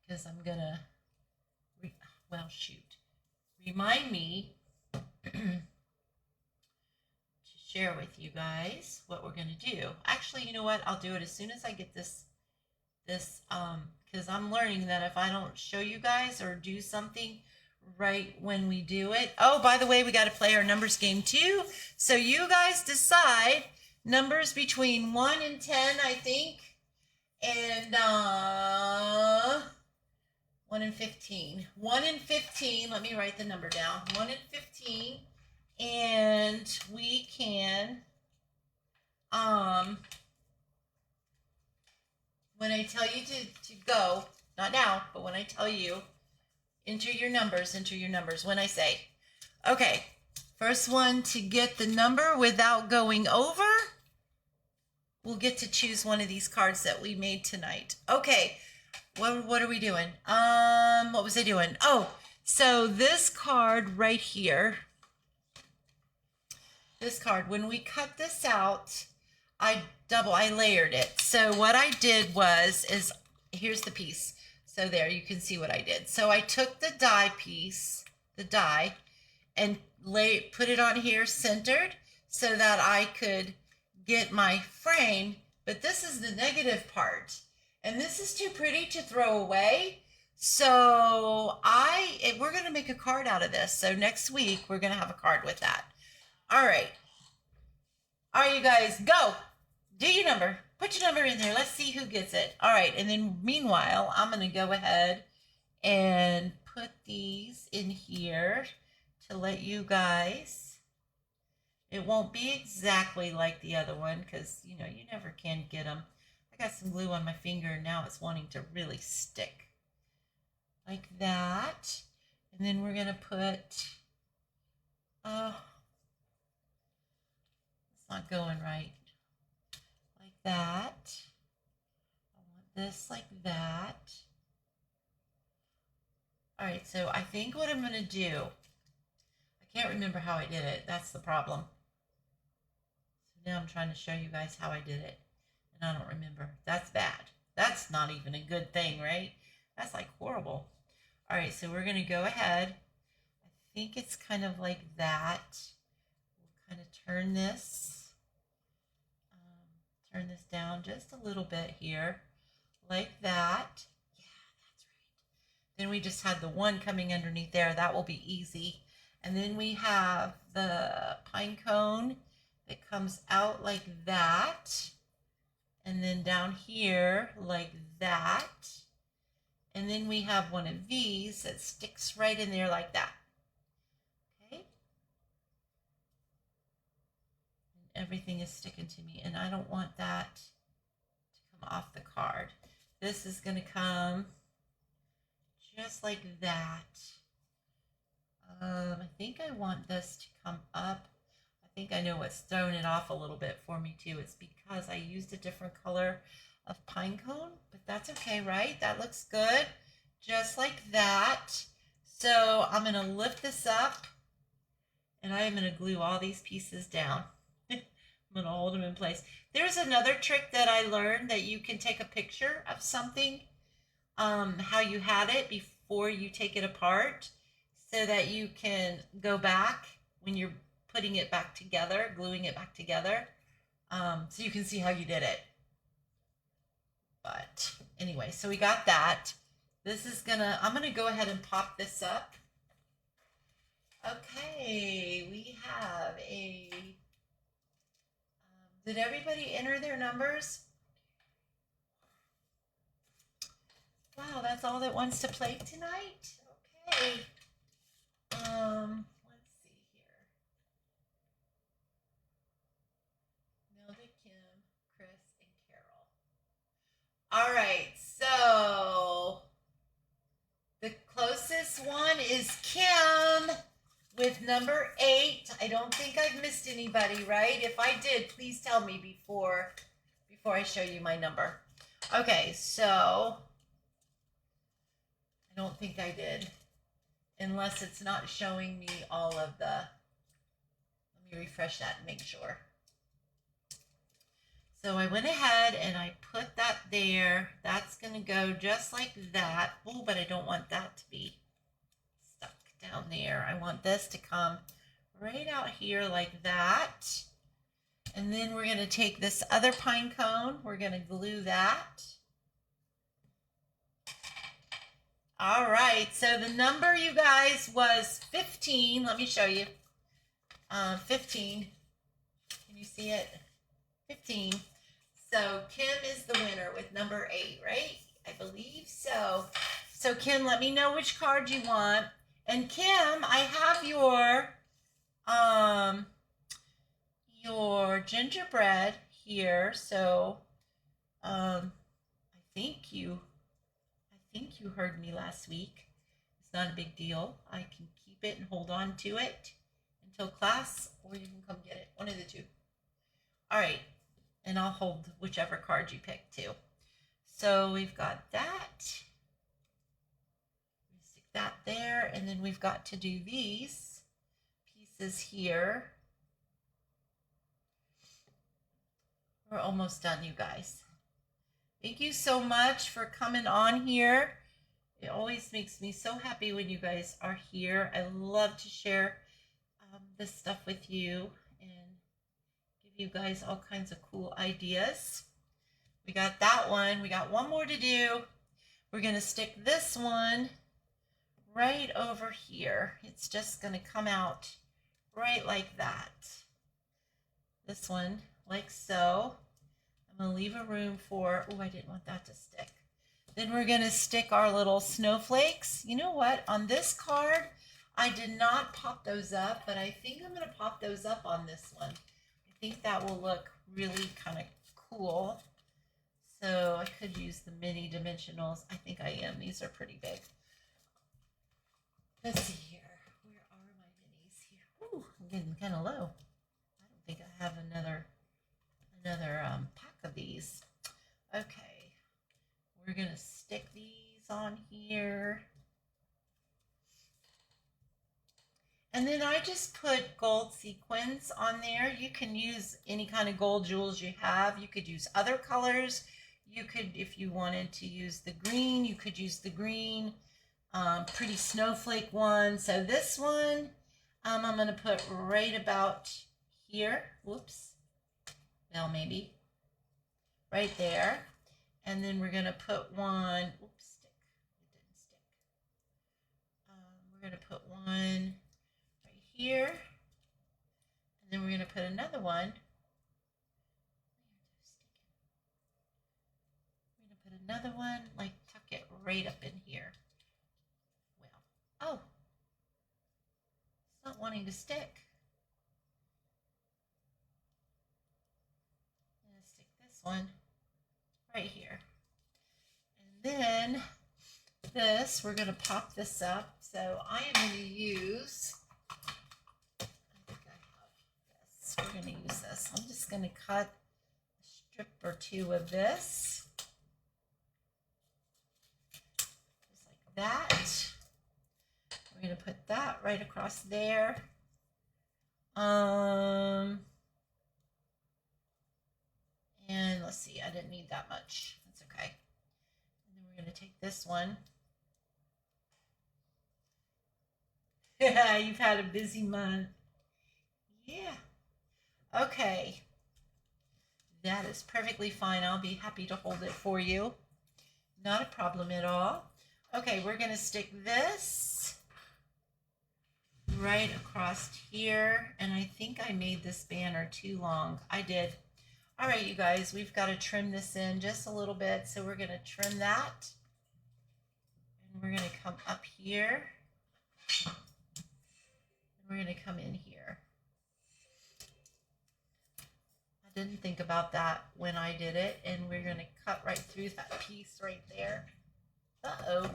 Because I'm going to, remind me to share with you guys what we're going to do. Actually, you know what? I'll do it as soon as I get this because I'm learning that if I don't show you guys or do something right when we do it. Oh, by the way, we got to play our numbers game too. So you guys decide numbers between 1 and 10, I think. And 1 and 15. 1 and 15. Let me write the number down. 1 and 15. And we can, when I tell you to go, not now, but when I tell you, enter your numbers, when I say. Okay, first one to get the number without going over, we'll get to choose one of these cards that we made tonight. Okay, what are we doing? What was I doing? Oh, so this card right here, this card, when we cut this out, I layered it. So what I did is here's the piece. So there, you can see what I did. So I took the die piece, and put it on here centered so that I could get my frame. But this is the negative part. And this is too pretty to throw away. So we're going to make a card out of this. So next week, we're going to have a card with that. All right. All right, you guys, go. Do your number. Put your number in there. Let's see who gets it. All right, and then meanwhile, I'm going to go ahead and put these in here to let you guys. It won't be exactly like the other one because, you never can get them. I got some glue on my finger and now it's wanting to really stick. Like that. And then we're going to put, it's not going right. Like that. I want this like that. All right, so I think what I'm going to do, I can't remember how I did it. That's the problem. So now I'm trying to show you guys how I did it. And I don't remember. That's bad. That's not even a good thing, right? That's like horrible. All right, so we're going to go ahead. I think it's kind of like that. We'll kind of turn this down just a little bit here, like that. Then we just had the one coming underneath there. That will be easy. And then we have the pine cone that comes out like that. And then down here like that. And then we have one of these that sticks right in there like that. Okay. And everything is sticking to me. And I don't want that to come off the card. This is going to come just like that. I think I want this to come up. I think I know what's throwing it off a little bit for me too. It's because I used a different color of pine cone, but that's okay, right? That looks good. Just like that. So I'm going to lift this up and I am going to glue all these pieces down. I'm going to hold them in place. There's another trick that I learned, that you can take a picture of something, how you had it before you take it apart, so that you can go back when you're putting it back together, gluing it back together, so you can see how you did it. But anyway, so we got that. This is I'm gonna go ahead and pop this up. Okay, we have a, did everybody enter their numbers? Wow, that's all that wants to play tonight? Okay. Let's see here. Nelda, Kim, Chris, and Carol. All right, so the closest one is Kim with number 8. I don't think I've missed anybody, right? If I did, please tell me before I show you my number. Okay, so I don't think I did, unless it's not showing me all of the, let me refresh that and make sure. So I went ahead and I put that there. That's going to go just like that. Oh, but I don't want that to be stuck down there. I want this to come right out here like that. And then we're going to take this other pine cone. We're going to glue that. All right, so the number, you guys, was 15. Let me show you. 15. Can you see it? 15. So Kim is the winner with number 8, right? I believe so. So Kim, let me know which card you want. And Kim, I have your gingerbread here. So I think you heard me last week. It's not a big deal. I can keep it and hold on to it until class, or you can come get it. One of the two. All right. And I'll hold whichever card you pick too. So we've got that. Stick that there. And then we've got to do these pieces here. We're almost done, you guys. Thank you so much for coming on here. It always makes me so happy when you guys are here. I love to share this stuff with you and give you guys all kinds of cool ideas. We got that one. We got one more to do. We're going to stick this one right over here. It's just going to come out right like that. This one, like so. I'm going to leave a room for, oh, I didn't want that to stick. Then we're going to stick our little snowflakes. You know what? On this card, I did not pop those up, but I think I'm going to pop those up on this one. I think that will look really kind of cool. So I could use the mini dimensionals. I think I am. These are pretty big. Let's see here. Where are my minis here? Ooh, I'm getting kind of low. I don't think I have another pack of these. Okay, we're gonna stick these on here. And then I just put gold sequins on there. You can use any kind of gold jewels you have. You could use other colors. You could, if you wanted to use the green, you could use the green. Pretty snowflake one. So this one, I'm going to put right about here. Whoops. Well, maybe. Right there. And then we're going to put one. Oops, stick. It didn't stick. We're going to put one right here. And then we're going to put another one. We're going to put another one, like tuck it right up in here. Oh, it's not wanting to stick. I'm going to stick this one right here. And then this, we're going to pop this up. So I am going to use, I think I have this. We're going to use this. I'm just going to cut a strip or two of this. Just like that. We're going to put that right across there. And let's see, I didn't need that much. That's okay. And then we're going to take this one. Yeah, you've had a busy month. Yeah. Okay. That is perfectly fine. I'll be happy to hold it for you. Not a problem at all. Okay, we're going to stick this right across here, and I think I made this banner too long. I did. All right, you guys, we've got to trim this in just a little bit, so we're going to trim that, and we're going to come up here, and we're going to come in here. I didn't think about that when I did it, and we're going to cut right through that piece right there. Uh-oh.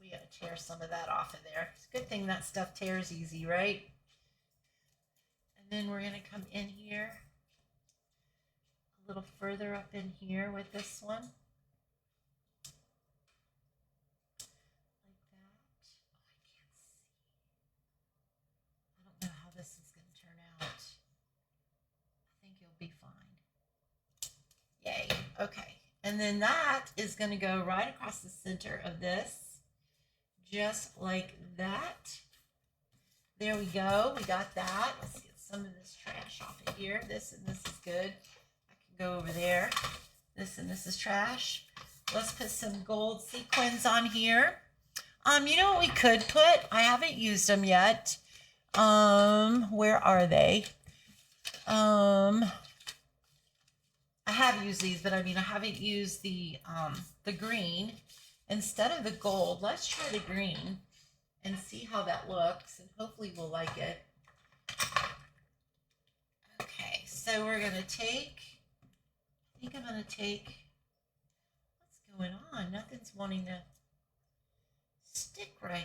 We got to tear some of that off of there. It's a good thing that stuff tears easy, right? And then we're going to come in here a little further up in here with this one. Like that. Oh, I can't see. I don't know how this is going to turn out. I think you'll be fine. Yay. Okay. And then that is going to go right across the center of this. Just like that. There we go. We got that. Let's get some of this trash off of here. This and this is good. I can go over there. This and this is trash. Let's put some gold sequins on here. You know what we could put? I haven't used them yet. Where are they? I have used these, but I mean I haven't used the green. Instead of the gold, let's try the green and see how that looks, and hopefully we'll like it. Okay, so we're going to take, I think I'm going to take, what's going on? Nothing's wanting to stick right.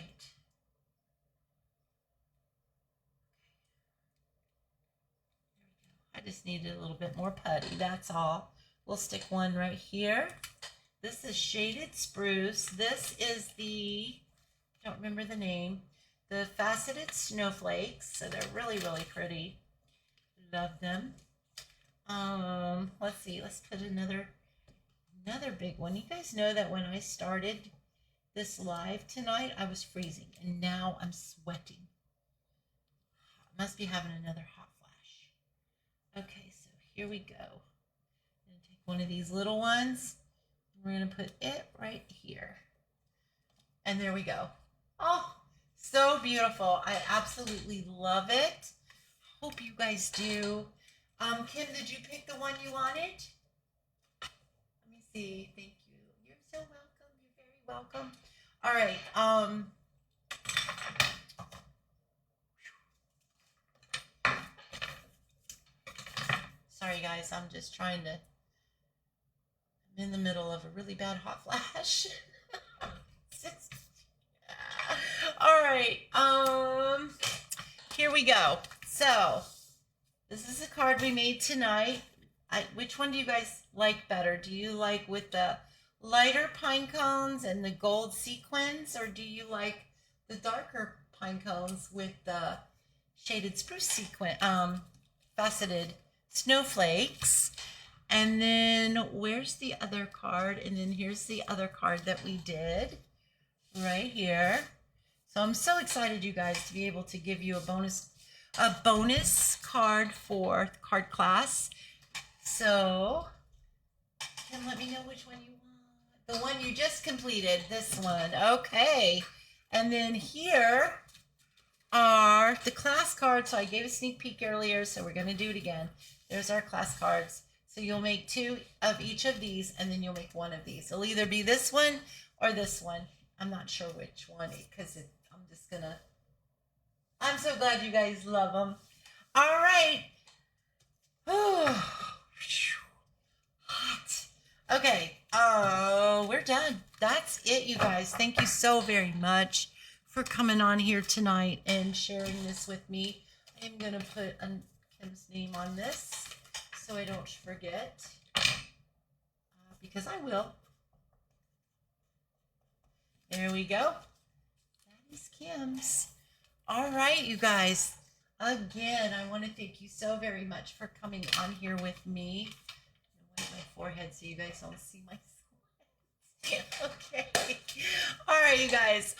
There we go. I just needed a little bit more putty, that's all. We'll stick one right here. This is Shaded Spruce. This is the, I don't remember the name, the Faceted Snowflakes. So they're really, really pretty. Love them. Let's see, let's put another big one. You guys know that when I started this live tonight, I was freezing, and now I'm sweating. I must be having another hot flash. Okay, so here we go. I'm going to take one of these little ones. We're going to put it right here. And there we go. Oh, so beautiful. I absolutely love it. Hope you guys do. Kim, did you pick the one you wanted? Let me see. Thank you. You're so welcome. You're very welcome. All right. Sorry guys, I'm just trying to, I'm in the middle of a really bad hot flash. All right, here we go. So this is a card we made tonight. Which one do you guys like better? Do you like with the lighter pine cones and the gold sequins, or do you like the darker pine cones with the shaded spruce sequin, faceted snowflakes? And then where's the other card? And then here's the other card that we did right here. So I'm so excited, you guys, to be able to give you a bonus card for card class. So Kim, let me know which one you want. The one you just completed, this one. Okay. And then here are the class cards. So I gave a sneak peek earlier, so we're going to do it again. There's our class cards. So you'll make 2 of each of these, and then you'll make 1 of these. It'll either be this one or this one. I'm not sure which one, because I'm just going to... I'm so glad you guys love them. All right. Hot. Okay. We're done. That's it, you guys. Thank you so very much for coming on here tonight and sharing this with me. I'm going to put Kim's name on this so I don't forget, because I will. There we go. That is Kim's. All right, you guys. Again, I want to thank you so very much for coming on here with me. I'm going to wipe my forehead so you guys don't see my sweat. Okay. All right, you guys.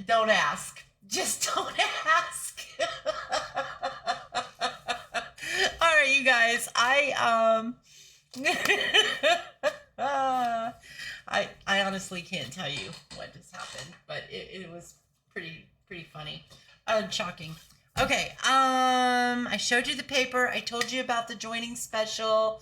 Don't ask. Just don't ask. All right, you guys. I honestly can't tell you what just happened, but it was pretty funny. Shocking. Okay, I showed you the paper. I told you about the joining special.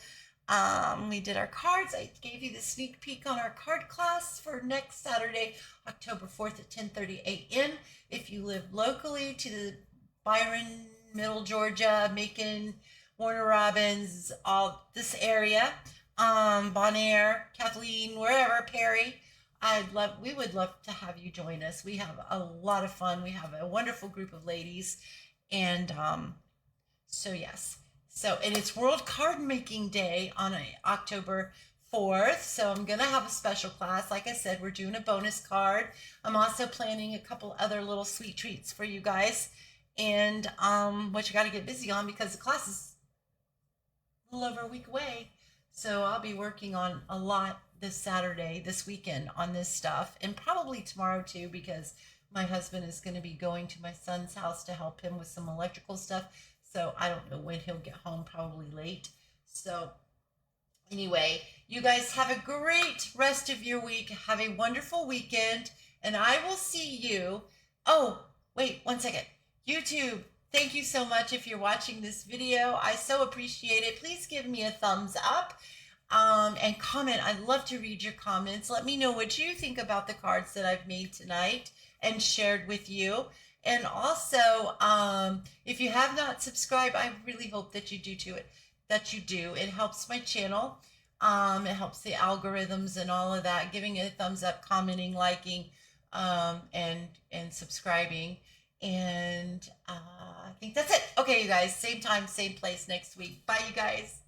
We did our cards. I gave you the sneak peek on our card class for next Saturday, October 4th at 10:30 a.m. If you live locally to the Byron, Middle Georgia, Macon, Warner Robins, all this area, Bon Air, Kathleen, wherever, Perry, we would love to have you join us. We have a lot of fun. We have a wonderful group of ladies. And so yes. So, and it's World Card Making Day on October 4th. So I'm going to have a special class. Like I said, we're doing a bonus card. I'm also planning a couple other little sweet treats for you guys. And what you got to get busy on, because the class is a little over a week away. So I'll be working on a lot this weekend on this stuff, and probably tomorrow too, because my husband is going to be going to my son's house to help him with some electrical stuff. So I don't know when he'll get home, probably late. So anyway, you guys have a great rest of your week. Have a wonderful weekend, and I will see you. Oh, wait, 1 second. YouTube, thank you so much if you're watching this video. I so appreciate it. Please give me a thumbs up and comment. I'd love to read your comments. Let me know what you think about the cards that I've made tonight and shared with you. And also, if you have not subscribed, I really hope that you do It helps my channel. It helps the algorithms and all of that. Giving it a thumbs up, commenting, liking, and subscribing. And I think that's it. Okay, you guys, same time, same place next week. Bye, you guys.